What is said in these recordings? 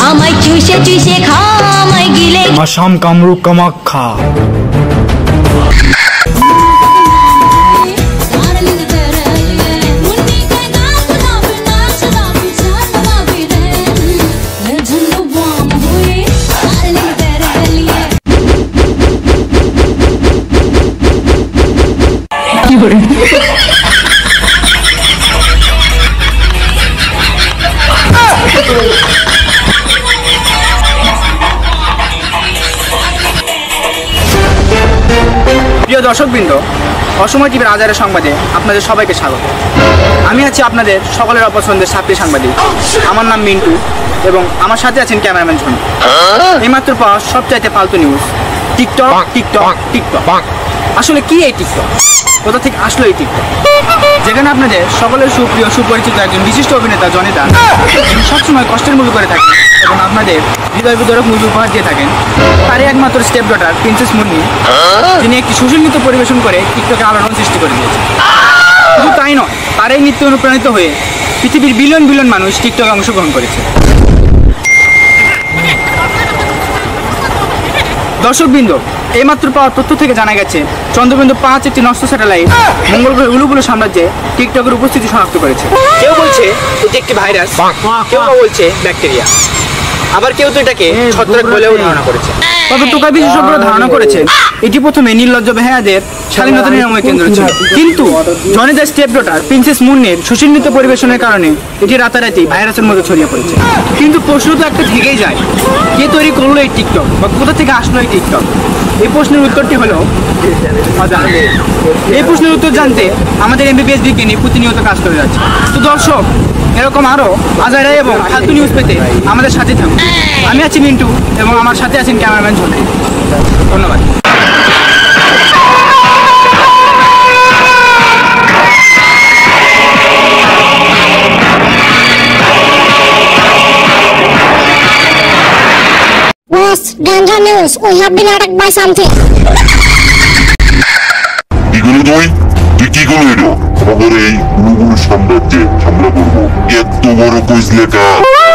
আমায় চুষে চুষে খা আমায় গিলে আসাম কামরূপ কামাখ্যা। প্রিয় দর্শকবৃন্দ, অসময় টিভির আজারের সংবাদে আপনাদের সবাইকে স্বাগত। আমি আছি আপনাদের সকলের অপছন্দের ছাত্রী সাংবাদিক। আমার নাম মিন্টু এবং আমার সাথে আছেন ক্যামেরাম্যান ঝন্টু। এইমাত্র পাওয়া সবচাইতে ফালতু নিউজ, টিকটক টিকটক টিকটক। আসলে কি এই টিকটক? কোথা থেকে আসলো এই টিকটক? যেখানে আপনাদের সকলের সুপ্রিয় সুপরিচিত একজন বিশিষ্ট অভিনেতা জনি দাস সবসময় কষ্টের মুভি করে থাকেন এবং আপনাদের হৃদয় বিদারক মুভি উপহার দিয়ে থাকেন। তারই একমাত্র স্টেপ ডটার প্রিন্সেস মুন্নি, যিনি একটি সুশীল নৃত্য পরিবেশন করে টিকটকে আলোড়ন সৃষ্টি করে দিয়েছেন। শুধু তাই নয়, তার এই নৃত্য অনুপ্রাণিত হয়ে পৃথিবীর বিলিয়ন বিলিয়ন মানুষ টিকটকে অংশগ্রহণ করেছে। দর্শকবৃন্দ, এইমাত্র পাওয়া তথ্য থেকে জানা গেছে চন্দ্রবিন্দু 5 একটি নষ্ট স্যাটেলাইট মঙ্গল গ্রহের উলুবুলু সাম্রাজ্যে টিকটকের উপস্থিতি শনাক্ত করেছে। কেউ বলছে এটি একটি ভাইরাস, কেউ বলছে ব্যাকটেরিয়া, আবার কেউ তো এটাকে ছত্রাক বলেও ধারণা করেছে। তবে টোকা বিশেষজ্ঞরা ধারণা করেছে এটি প্রথমে নির্লজ্জ বেহায়াদের স্বাধীনতা নিরাময় কেন্দ্র ছিল, কিন্তু Johnny Das step daughter princess মুন্নির সুশীল নৃত্য পরিবেশনের কারণে এটি রাতারাতি ভাইরাসের মধ্যে ছড়িয়ে পড়েছে। কিন্তু প্রশ্ন তো একটা থেকেই যায়, কে তৈরি করলো এই টিকটক বা কোথা থেকে আসলো এই টিকটক? এই প্রশ্নের উত্তরটি হলো অজানা। এই প্রশ্নের উত্তর জানতে আমাদের এমবিবিএস বিজ্ঞানী প্রতিনিয়ত কাজ করে যাচ্ছে। তো দর্শক, এরকম আরো আজাইরা এবং ফালতু নিউজ পেতে আমাদের সাথে থাকুন। আমি আছি মিন্টু এবং আমার সাথে আছেন ক্যামেরাম্যান ঝন্টু। ধন্যবাদ। Boss, danger news. We have been attacked by something. তুই কি করলি রে? আমাদের এই উলুগুলো সাম্রাজ্যে হামলা করবো, এত বড় কুইজ লেখা।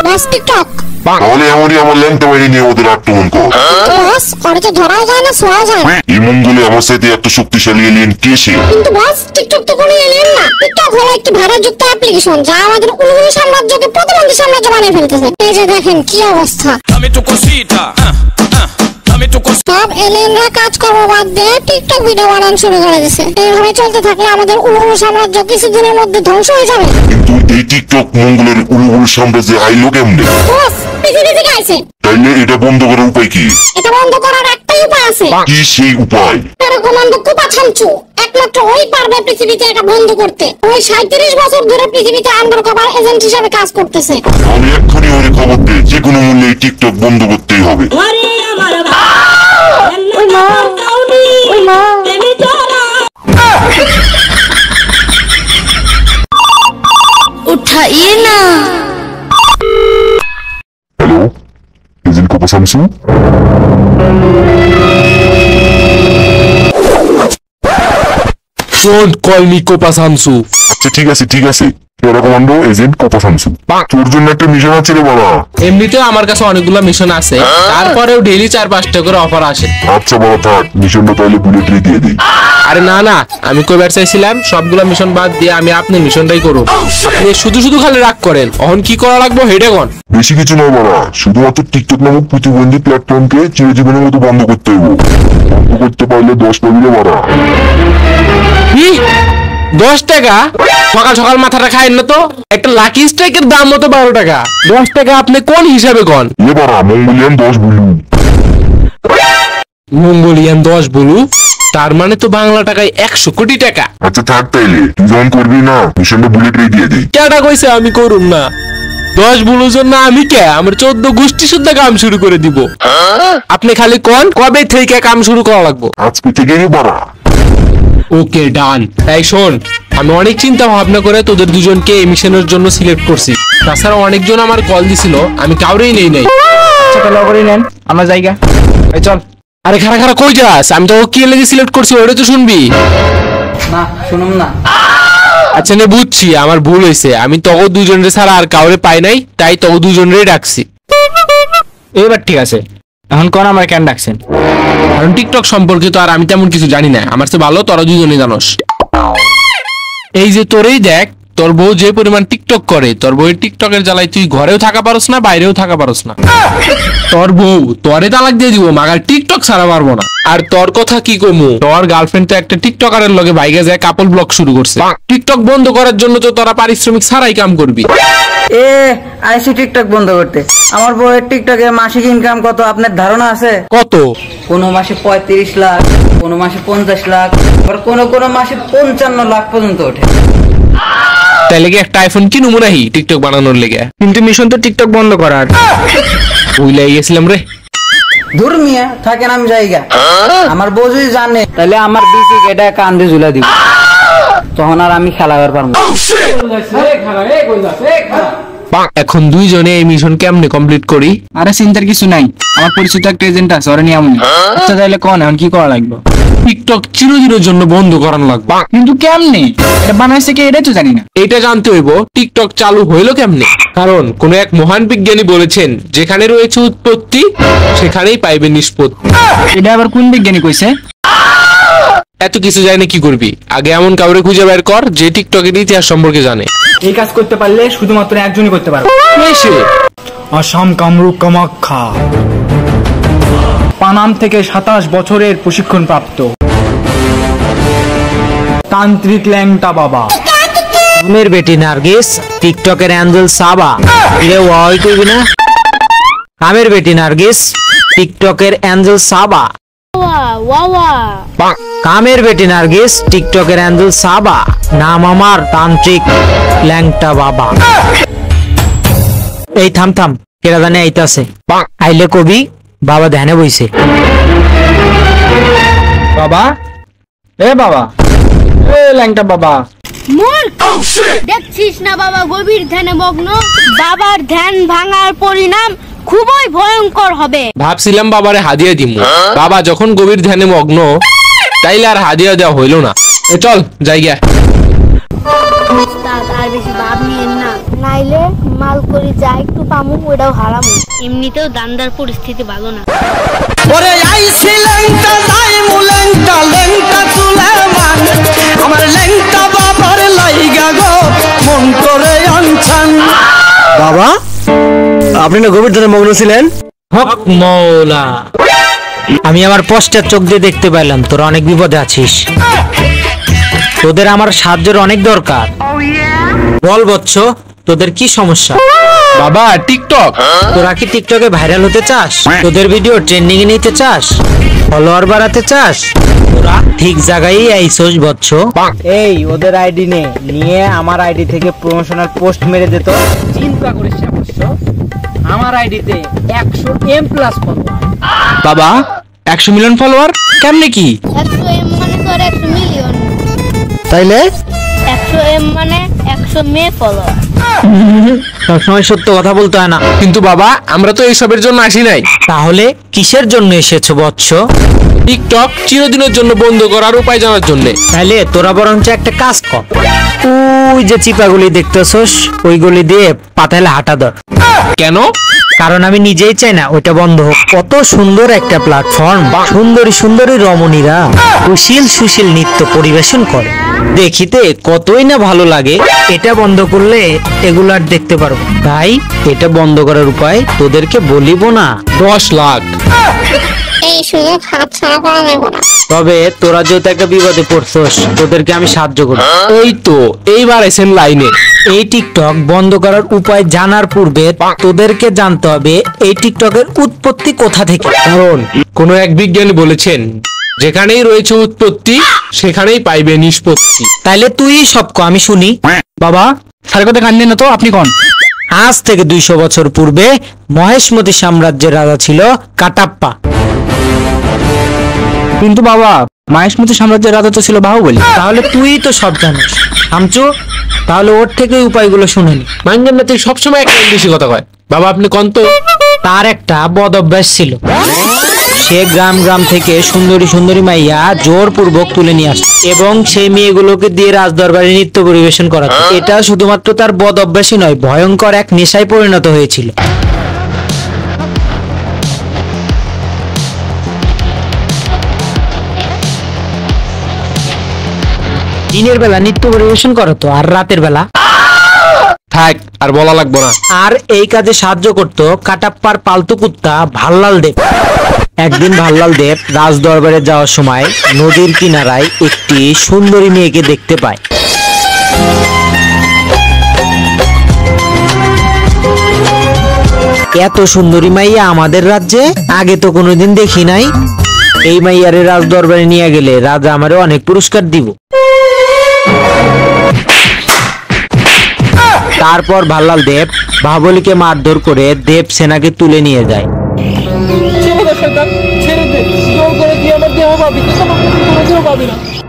Boss, TikTok. তাহলে এমনই আমার ল্যাংটা বাহিনী নিয়ে ওদের আক্রমণ কর। Boss, ওরা তো ধরাও যায় না, ছোঁয়াও যায় না। এই মঙ্গলে আমার সাথে এত শক্তিশালী এলিয়েন কে সে? কিন্তু বস, টিকটক তো কোনো এলিয়েন না। টিকটক হলো একটি ভাইরাসযুক্ত অ্যাপ্লিকেশন যা আমাদের উলুগুলো সাম্রাজ্যকে প্রতিবন্ধী সাম্রাজ্য বানিয়ে ফেলতেছে। এই যে দেখেন কি অবস্থা। সব এলিয়েনরা কাজকর্ম বাদ দিয়ে টিকটক ভিডিও বানানো শুরু করে দিয়েছে। এইভাবে চলতে থাকলে আমাদের উলুগুলো সাম্রাজ্য কিছুদিনের মধ্যে ধ্বংস হয়ে যাবে। কিন্তু এই টিকটক মঙ্গলের উলুগুলো সাম্রাজ্যে আইলো কেমনে? বস, পৃথিবী থেকে আইছে। তাইলে এটা বন্ধ করার উপায় কি? এটা বন্ধ করার একটাই উপায় আছে। কি সেই উপায়? কমান্ডো কোপা ছামচু একমাত্র ওই পারবে পৃথিবীতে এটা বন্ধ করতে। ওই 37 বছর ধরে পৃথিবীতে আন্ডারকভার এজেন্ট হিসেবে কাজ করতেছে। আমি এক্ষুনি ওরে খবর দিই, যে কোনো মূল্যে এই টিকটক বন্ধ করতেই হবে। উঠাইয়ে না। Hello, agent Copa Shamsu? Don't call me Kopa Samsu. আচ্ছা ঠিক আছে কমান্ডো এজেন্ট কোপা শামসু, তোর জন্য একটা মিশন আছে রে বাবা। এমনিতেও আমার কাছে অনেকগুলো মিশন আছে, তারপরেও ডেইলি 4-5টা করে অফার আসে। আচ্ছা বাবা থাক, মিশনটা তাহলে বুলেটরি দিয়ে দিই। আরে না, আমি কইবার চাইছিলাম সবগুলা মিশন বাদ দিয়ে আমি আপনার মিশনটাই করব। আপনি শুধু খালি রাগ করেন, এখন কি করা লাগবে হেডে কোন? বেশি কিছু নয় বাবা, শুধুমাত্র টিকটক নামক প্রতিবন্ধী প্ল্যাটফর্মকে চিরজীবনের মতো বন্ধ করতে হবে। বন্ধ করতে পারলে 10 পাবি রে বাবা। কি 10 টাকা? সকাল মাথাটা খাইন না তো। একটা লাকি স্ট্রাইকের দাম মতো 12 টাকা। 10 টাকা আপনি কোন হিসাবে কোন? এ বাবা, মঙ্গলিয়ান 10 বলু। মঙ্গলিয়ান 10 বলু, তার মানে তো বাংলা টাকায় 100 কোটি টাকা। আচ্ছা থাক, তাইলে তুই যখন করবি না, মিশনটা বুলেটরি দিয়ে দিই। কেডা কইছে আমি করুম না? 10 বলুর জন্য আমি কে আমার 14 গোষ্ঠী শুদ্ধ কাম শুরু করে দিব। আপনি খালি কোন কবে থেকে কাম শুরু করা লাগবে? আজকে থেকেই বাবা। ওকে ডান। এই শোন, আমি অনেক চিন্তা ভাবনা করে তোদের দুজনকে এই মিশনের জন্য সিলেক্ট করছি। তাছাড়া অনেকজন আমার কল দিছিল, আমি কাউরেই নেই নাই। ছোট করে নেন, আমরা জায়গা। এই চল। আরে খারা কই যাস? আমি তো কি লেগে সিলেক্ট করছি ওটা তো শুনবি। না শুনুম না। আচ্ছা নে বুঝছি আমার ভুল হয়েছে, আমি তগো দুজনের ছাড়া আর কাউরে পাই নাই, তাই তগো দুজনেরই ডাকছি। এবার ঠিক আছে, এখন কোন আমার কেন ডাকছেন? কারণ টিকটক সম্পর্কে তো আর আমি তেমন কিছু জানি না, আমার চেয়ে ভালো তোরা দুজনে জানোস। এই যে তোরেই দেখ, তোর বউ যে পরিমাণ টিকটক করে, তোর বউয়ের টিকটকের জ্বালায় তুই ঘরেও থাকা পারস না, বাইরেও থাকা পারস না। তোর বউ তোরে তালাক দিয়ে দিব, মাগার টিকটক ছাড়া পারবো না। আর তোর কথা কি কমু, তোর গার্লফ্রেন্ড তো একটা টিকটকারের লগে বাইকে যায় কাপল ব্লগ শুরু করছে। টিকটক বন্ধ করার জন্য তো তোরা পারিশ্রমিক ছাড়াই কাম করবি। আইসি টিকটক বন্ধ করতে। আমার বউয়ের টিকটকে মাসিক ইনকাম কত আপনার ধারণা আছে? কত? কোনো মাসে 35 লাখ, কোনো মাসে 50 লাখ, আবার কোনো মাসে 55 লাখ পর্যন্ত ওঠে। তাইলে কি একটা আইফোন কিনুমু নাহি টিকটক বানানোর লেগে? কিন্তু মিশন তো টিকটক বন্ধ করার। ভুলাই গেছিলাম রে। দূর মিয়া থাকেন, আমি জায়গা। আমার বউ যদি জানে তাহলে আমার বিসি কেটে কান্দে ঝুলা দিব, তখন আর আমি খেলা করতে পারবো না। এখন দুইজনে এই মিশন কেমনে কমপ্লিট করি? আরে চিন্তার কিছু নাই, আমার পরিচিত একটা এজেন্ট আছে, ওরে নিয়ে আমনি। আচ্ছা তাহলে কোন এখন কি করা লাগবে? টিকটক চিরদিনের জন্য বন্ধ করানো লাগবে। কিন্তু কেমনে এটা বানাইছে কে এটাই তো জানি না। এটা জানতে হইব টিকটক চালু হইলো কেমনে। কারণ কোন এক মহান বিজ্ঞানী বলেছেন, যেখানে রয়েছে উৎপত্তি সেখানেই পাইবে নিষ্পত্তি। এটা আবার কোন বিজ্ঞানী কইছে? এত কিছু জানে কি করবি, আগে এমন কাউরে খুঁজে বের কর যে টিকটকের ইতিহাস সম্পর্কে জানে। এই কাজ করতে পারলে শুধুমাত্র একজনই করতে পারবে। আসাম কামরূপ কামাখ্যা, পানাম থেকে 27 বছরের প্রশিক্ষণ প্রাপ্ত তান্ত্রিক ল্যাংটা বাবা। কামের বেটি নার্গিস, টিকটকের অ্যাঞ্জেল সাবা। এরে ওয়াই কইবি না? কামের বেটি নার্গিস, টিকটকের অ্যাঞ্জেল সাবা। কামের বেটি নার্গিস, টিকটকের অ্যাঞ্জেল সাবা। নাম আমার তান্ত্রিক ল্যাংটা বাবা। এই থাম থাম, কেরা জানে আইতাছে। আইলে কবি বাবা ধ্যানে বইছে। বাবা, এ বাবা, এ ল্যাংটা বাবা। দেখছিস না বাবা গভীর ধ্যানে মগ্ন, বাবার ধ্যান ভাঙার পরিণাম খুবই ভয়ঙ্কর হবে। ভাবছিলাম বাবারে হাদিয়া দিমু, বাবা যখন গভীর ধ্যানে মগ্ন, তাইলে আর হাদিয়া দেওয়া হইলো না। চল জায়গা। আর বেশি ভাব নিয়েন না, নাইলে মাল করি যা একটু পামু ওটাও হারামু। এমনিতেও দান্দার পরিস্থিতি ভালো না। ওরে আইছি ল্যাংটা যাই মু ল্যাংটা ল্যাংটা চুলে মান, আমার ল্যাংটা বাবার লাইগা গো মন করে আনছান। বাবা, আপনি না গভীর ধ্যানে মগ্ন ছিলেন? হক মৌলা, আমি আমার পোস্টার চোখ দিয়ে দেখতে পাইলাম তোরা অনেক বিপদে আছিস। তোদের আমার সাহায্যের অনেক দরকার। বল বৎস, তোদের কি সমস্যা? বাবা টিকটক। তোরা কি টিকটকে ভাইরাল হতে চাস? তোদের ভিডিও ট্রেন্ডিং এ নিতে চাস? ফলোয়ার বাড়াতে চাস? তোরা ঠিক জায়গায় আইছস বৎস। এই ওদের আইডি নিয়ে আমার আইডি থেকে প্রমোশনাল পোস্ট মেরে দিত। চিন্তা করিস না বৎস, আমার আইডিতে 100M+ ফলোয়ার। বাবা 100 মিলিয়ন ফলোয়ার কেমনে কি? 100M মানে তো আর 100 মিলিয়ন। তাইলে 100M মানে 100 মে ফলোয়ার। সবসময় সত্য কথা বলতে হয় না। কিন্তু বাবা আমরা তো এইসবের জন্য আসি নাই। তাহলে কিসের জন্য এসেছো বৎস? টিকটক চিরদিনের জন্য বন্ধ করার উপায় জানার জন্য। তাহলে তোরা বরঞ্চ একটা কাজ কর, ওই যে চিপাগুলি দেখতেছস ওইগুলি দিয়ে পাতালে হাঁটা ধর। কেন? কারণ আমি নিজেই চাই না ওইটা বন্ধ হোক। কত সুন্দর একটা প্ল্যাটফর্ম, সুন্দরী সুন্দরী রমণীরা সুশীল নৃত্য পরিবেশন করে, দেখিতে কতই না ভালো লাগে। এটা বন্ধ করলে এগুলো আর দেখতে পারবো। তাই এটা বন্ধ করার উপায় তোদেরকে বলিব না। 10 লাখ। এই সুযোগ হাতছাড়া করা যাবে না। তবে তোরা যেহেতু একটা বিপদে পড়ছস, তোদেরকে আমি সাহায্য করব। এই তো এইবার এসেন লাইনে। এই টিকটক বন্ধ করার উপায় জানার পূর্বে তোদেরকে জানতে হবে এই টিকটকের উৎপত্তি কোথা থেকে। কারণ কোন এক বিজ্ঞানী বলেছেন, যেখানেই রয়েছে উৎপত্তি সেখানেই পাইবে নিষ্পত্তি। তাইলে তুই সব কো, আমি শুনি। বাবা স্যারের কথা কান্দেন না তো, আপনি কোন? আজ থেকে 200 বছর পূর্বে মহেশমতি সাম্রাজ্যের রাজা ছিল কাটাপ্পা। কিন্তু বাবা মহেশমতি সাম্রাজ্যের রাজা তো ছিল বাহুবলী। তাহলে তুই তো সব জানিস হামচু, তাহলে ওর থেকে উপায়গুলো শুনে নি। মাঙ্গেন না তুই সবসময় একটা বেশি কথা কয়। বাবা আপনি কোন তো? তার একটা বদ অভ্যাস ছিল। সে গ্রাম গ্রাম থেকে সুন্দরী সুন্দরী মাইয়া জোরপূর্বক তুলে নিয়ে আসত এবং সেই মেয়েগুলোকে দিয়ে রাজদরবারে নৃত্য পরিবেশন করাতো। এটা শুধুমাত্র তার বদ অভ্যাসই নয়, ভয়ঙ্কর এক নেশায় পরিণত হয়েছিল। দিনের বেলা নৃত্য পরিবেশন করতো আর রাতের বেলা থাক আর বলা লাগবো না। আর এই কাজে সাহায্য করত কাটাপ্পার পালতু কুত্তা ভাল্লাল দেব। একদিন ভাল্লাল দেব রাজ দরবারে যাওয়ার সময় নদীর কিনারায় একটি সুন্দরী মেয়েকে দেখতে পায়। এত সুন্দরী মাইয়া আমাদের রাজ্যে আগে তো কোনোদিন দেখি নাই। এই মাইয়ারে রাজ দরবারে নিয়ে গেলে রাজা আমারে অনেক পুরস্কার দিব। তারপর ভাল্লাল দেব বাহুবলীকে মারধর করে দেব সেনাকে তুলে নিয়ে যায়।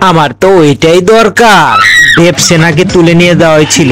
আমার তো ওইটাই দরকার। দেব সেনাকে তুলে নিয়ে যাওয়াই ছিল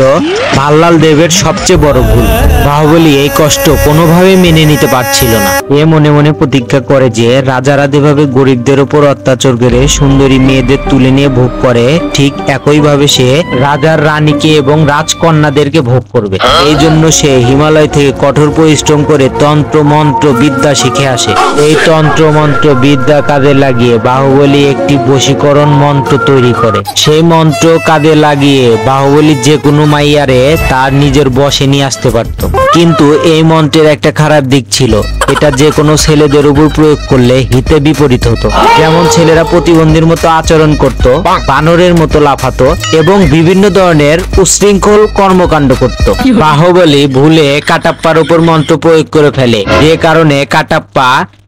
ভাল্লাল দেবের সবচেয়ে বড় ভুল। বাহুবলী এই কষ্ট কোনোভাবে মেনে নিতে পারছিল না। এ মনে মনে প্রতিজ্ঞা করে যে রাজারা যেভাবে গরিবদের উপর অত্যাচার করে সুন্দরী মেয়েদের তুলে নিয়ে ভোগ করে, ঠিক একই ভাবে সে রাজার রানীকে এবং রাজকন্যাদেরকে ভোগ করবে। এই জন্য সে হিমালয় থেকে কঠোর পরিশ্রম করে তন্ত্র মন্ত্র বিদ্যা শিখে আসে। এই তন্ত্র মন্ত্র বিদ্যা কাজে লাগিয়ে বাহুবলী একটি বশীকরণ মন্ত্র তৈরি করে। সেই মন্ত্র কাজে লাগিয়ে বাহুবলী যে কোনো মাইয়ারে তার নিজের বশে নিয়ে আসতে পারত। কিন্তু এই মন্ত্রের একটা খারাপ দিক ছিল, এটা যে কোনো ছেলেদের উপর প্রয়োগ করলে হিতে বিপরীত হতো। যেমন ছেলেরা প্রতিবন্ধীর মতো আচরণ করত, বানরের মতো লাফাতো এবং বিভিন্ন ধরনের উশৃঙ্খল কর্মকাণ্ড করত। বাহুবলী ভুলে কাটাপ্পার উপর মন্ত্র প্রয়োগ করে ফেলে, যে কারণে কাটাপ্পা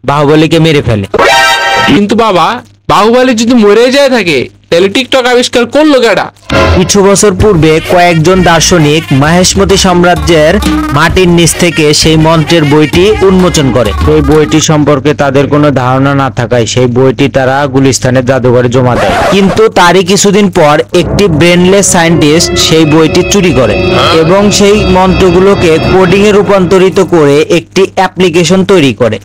বাহুবলীকে মেরে ফেলে। কিন্তু বাবা, বাহুবলী যদি মরে যায় থাকে তাহলে টিকটক আবিষ্কার করলো কেডা? কিছু বছর পূর্বে কয়েকজন দার্শনিক মহেশমতি সাম্রাজ্যের মাটির নিচ থেকে সেই মন্ত্রের বইটি উন্মোচন করে। সেই বইটি সম্পর্কে তাদের কোনো ধারণা না থাকায় সেই বইটি তারা গুলিস্তানের জাদুঘরে জমা দেয়। কিন্তু তারই কিছুদিন পর একটি ব্রেনলেস সায়েন্টিস্ট সেই বইটি চুরি করে এবং সেই মন্ত্রগুলোকে কোডিং এ রূপান্তরিত করে একটি অ্যাপ্লিকেশন তৈরি করে।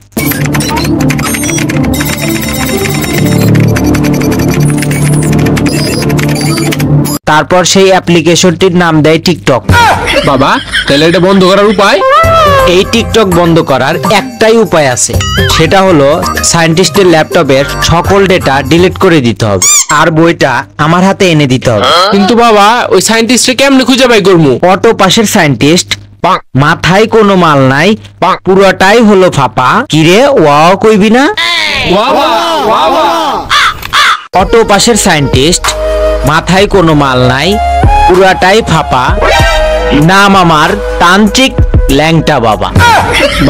তারপর সেই অ্যাপ্লিকেশনটির নাম দেয় টিকটক। বাবা, তাহলে এটা বন্ধ করার উপায়? এই টিকটক বন্ধ করার একটাই উপায় আছে, সেটা হলো সায়েন্টিস্টের ল্যাপটপের সকল ডেটা ডিলিট করে দিতে হবে আর বইটা আমার হাতে এনে দিতে হবে। কিন্তু বাবা, ওই সায়েন্টিস্টকে কেমনে খুঁজে বাই করবো? অটো পাশের সায়েন্টিস্ট, মাথায় কোনো মাল নাই, পুরোটাই হলো ফাঁপা। কিরে, ওয়াও কইবি না? অটো পাশের সায়েন্টিস্ট, মাথায় কোনো মাল নাই, পুরাটাই ফাঁপা, নাম আমার তান্ত্রিক ল্যাংটা বাবা।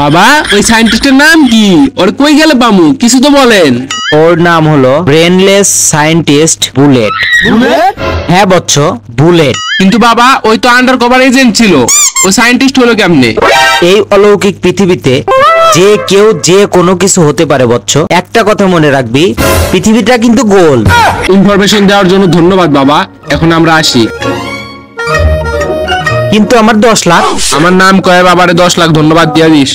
বাবা, ওই সায়েন্টিস্টের নাম কি? ওর কই গেলে পামু, কিছু তো বলেন। ওর নাম হলো ব্রেনলেস সায়েন্টিস্ট বুলেট। হ্যাঁ বচ্চ, বুলেট। কিন্তু বাবা, ওই তো আন্ডার কভার এজেন্ট ছিল, ও সায়েন্টিস্ট হলো কেমনে? এই অলৌকিক পৃথিবীতে যে কেউ যে কোনো কিছু হতে পারে বচ্চ। একটা কথা মনে রাখবি, পৃথিবীটা কিন্তু গোল। ইনফরমেশন দেওয়ার জন্য ধন্যবাদ বাবা, এখন আমরা আসি। কিন্তু আমার 10 লাখ। আমার নাম কয়ে বাবারে 10 লাখ ধন্যবাদ দিয়া দিস।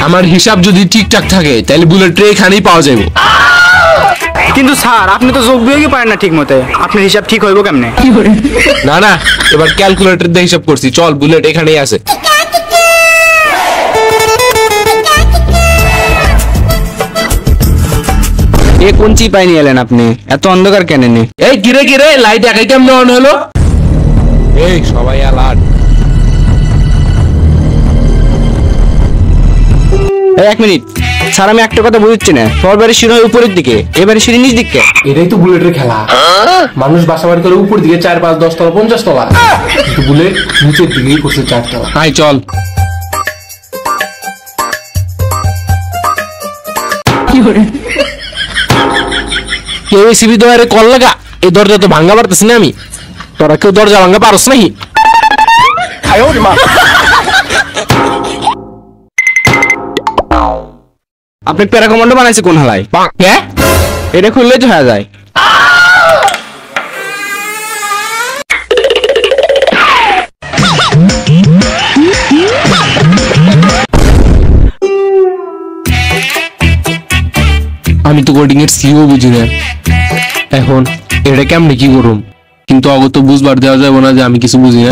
আমার হিসাব যদি ঠিকঠাক থাকে তাহলে বুলেট ট্রে এখানেই পাওয়া যাবে। কিন্তু স্যার, আপনি তো যোগ বিয়োগই পারেন না ঠিক মতে, আপনার হিসাব ঠিক হইব কেমনে? না না, এবার ক্যালকুলেটর দিয়ে হিসাব করছি, চল বুলেট এখানেই আছে। এ কোন চিপাই নিয়ে এলেন আপনি? এত অন্ধকার কেন? এই কিরে কিরে, লাইট একাই কেমনে অন হলো? এই সবাই অ্যালার্ট। এক মিনিট স্যার, আমি একটা কথা বুঝছি না, তোর বাড়ির সিঁড়ি উপরের দিকে, এবারে সিঁড়ি নিচ দিকে। এটাই তো বুলেটের খেলা। মানুষ বাসা বাড়ি করে উপর দিকে 4, 5, 10 তলা, 50 তলা, কিন্তু বুলেট নিচের দিকেই করছে 4 তলা। হাই চল। কেউ সিবি দোয়ারে কল লাগা, এই দরজা তো ভাঙ্গা পারতেছি না আমি। তোরা কেউ দরজা ভাঙ্গা পারস নাকি? আপনি প্যারা কমান্ডো বানাইছে কোন হালায়? হ্যাঁ, এটা খুললেই তো হয়ে যায়। আমি তো কোডিং এর সিও বুঝি না। এখন এটা কেমনে কি করুম, কিন্তু অগত বুঝবার দেওয়া যাবে না যে আমি কিছু বুঝি না।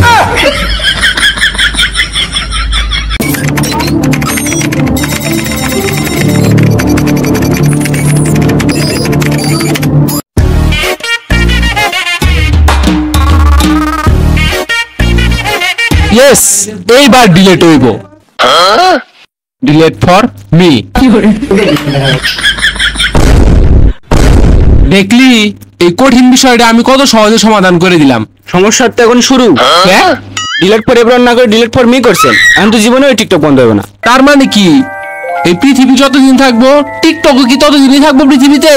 ইয়েস, এইবার ডিলেট হইব। Delete for me. দেখলি এই কঠিন বিষয়টা আমি কত সহজে সমাধান করে দিলাম। সমস্যার তো এখন শুরু। ডিলেট ফর এভরিওয়ান না করে ডিলেট ফর মি করছেন, এখন তো জীবনে ওই টিকটক বন্ধ হবে না। তার মানে কি এই পৃথিবী যতদিন থাকবো টিকটকও কি ততদিনই থাকবো পৃথিবীতে?